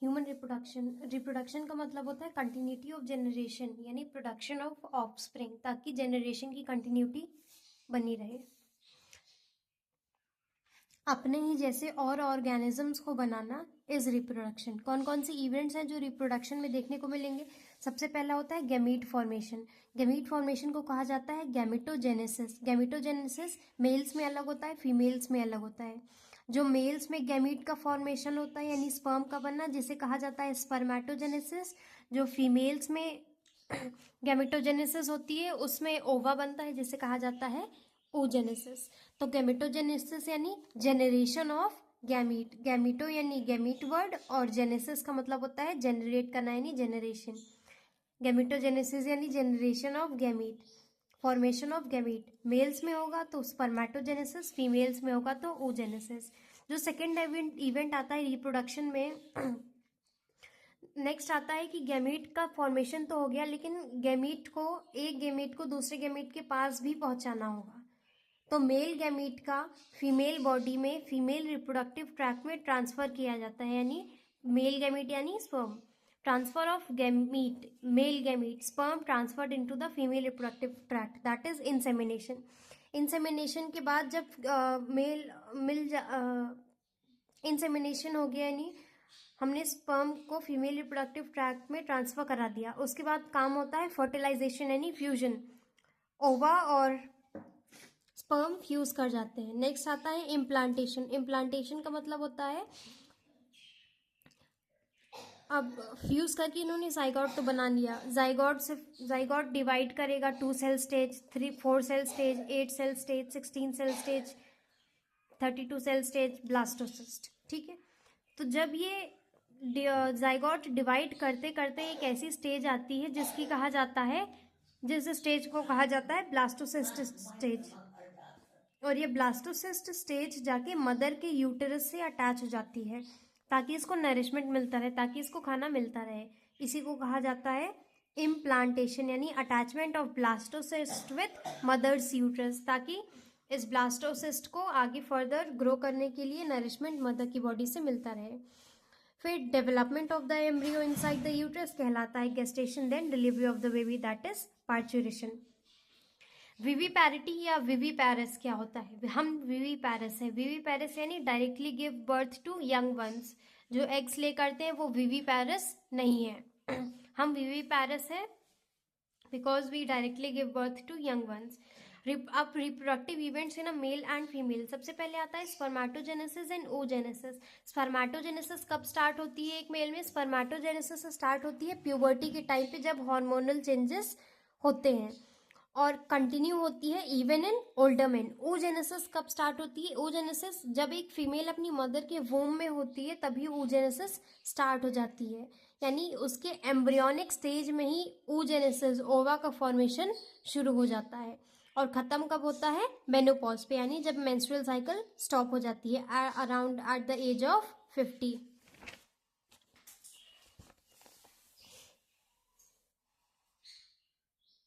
Human reproduction का मतलब होता है कंटिन्यूटी ऑफ जनरेशन, यानी प्रोडक्शन ऑफ ऑफस्प्रिंग, ताकि जनरेशन की कंटिन्यूटी बनी रहे। अपने ही जैसे और ऑर्गेनिजम्स को बनाना इज रिप्रोडक्शन। कौन कौन से इवेंट्स हैं जो रिप्रोडक्शन में देखने को मिलेंगे? सबसे पहला होता है गैमीट फॉर्मेशन। गैमीट फॉर्मेशन को कहा जाता है गैमेटोजेनेसिस। गैमेटोजेनेसिस मेल्स में अलग होता है, फीमेल्स में अलग होता है। जो मेल्स में गैमीट का फॉर्मेशन होता है यानी स्पर्म का बनना, जिसे कहा जाता है स्पर्मेटोजेनेसिस। जो फीमेल्स में गैमेटोजेनेसिस होती है उसमें ओवा बनता है, जिसे कहा जाता है ओजेनेसिस। तो गैमेटोजेनेसिस यानी जेनरेशन ऑफ गैमीट। गैमीटो यानी गैमीट वर्ड, और जेनेसिस का मतलब होता है जनरेट करना यानी जेनरेशन। गैमेटोजेनेसिस यानी generation of gamete, formation of gamete. Males में होगा तो स्पर्मेटोजेनेसिस, फीमेल्स में होगा तो ओजेनेसिस। जो सेकेंड इवेंट आता है रिप्रोडक्शन में नेक्स्ट आता है कि गैमीट का फॉर्मेशन तो हो गया, लेकिन एक गैमीट को दूसरे गैमीट के पास भी पहुंचाना होगा। तो मेल गैमीट का फीमेल बॉडी में फीमेल रिप्रोडक्टिव ट्रैक्ट में ट्रांसफर किया जाता है, यानी मेल गैमीट यानी sperm. Transfer of gamete, male gamete sperm transferred into the female reproductive tract, that is insemination. Insemination के बाद जब इंसेमिनेशन हो गया यानी हमने स्पर्म को फीमेल रिप्रोडक्टिव ट्रैक्ट में ट्रांसफर करा दिया, उसके बाद काम होता है फर्टिलाइजेशन यानी फ्यूजन। ओवा और स्पर्म फ्यूज कर जाते हैं। नेक्स्ट आता है इम्प्लांटेशन। इम्प्लांटेशन का मतलब होता है अब फ्यूज करके इन्होंने जाइगोट तो बना लिया, जाइगोट डिवाइड करेगा 2 cell stage, 4 cell stage, 8 cell stage, 16 cell stage, 32 cell stage, blastocyst. ठीक है, तो जब ये जाइगोट डिवाइड करते करते एक ऐसी स्टेज आती है जिस स्टेज को कहा जाता है ब्लास्टोसिस्ट स्टेज। और ये ब्लास्टोसिस्ट स्टेज जाके मदर के यूटेरस से अटैच हो जाती है ताकि इसको नरिशमेंट मिलता रहे, ताकि इसको खाना मिलता रहे। इसी को कहा जाता है इम्प्लांटेशन, यानी attachment of blastocyst with mother's uterus, ताकि इस ब्लास्टोसिस्ट को आगे फर्दर ग्रो करने के लिए नरिशमेंट मदर की बॉडी से मिलता रहे। फिर development of the embryo inside the uterus कहलाता है gestation, then delivery of the baby that is parturition. Viviparity या विवीपैरस क्या होता है? हम विवीपैरस है। विवीपैरस यानी directly give birth to young ones. जो एग्स ले करते हैं वो विवीपैरस नहीं है। हम विवीपैरस है because we directly give birth to young ones. अब रिप्रोडक्टिव इवेंट्स है ना, मेल एंड फीमेल। सबसे पहले आता है स्पर्मेटोजेनेसिस एंड oogenesis। स्पर्मेटोजेनेसिस कब स्टार्ट होती है एक मेल में? स्पर्मेटोजेनेसिस स्टार्ट होती है प्यूबर्टी के टाइम पे, जब हार्मोनल चेंजेस होते हैं, और कंटिन्यू होती है even in older man. oogenesis कब स्टार्ट होती है? oogenesis जब एक फीमेल अपनी मदर के वोम में होती है तभी oogenesis स्टार्ट हो जाती है, यानी उसके एम्ब्रियोनिक स्टेज में ही oogenesis ओवा का फॉर्मेशन शुरू हो जाता है। और ख़त्म कब होता है? मेनोपॉज पे, यानी जब मेंस्ट्रुअल साइकिल स्टॉप हो जाती है around at the age of 50।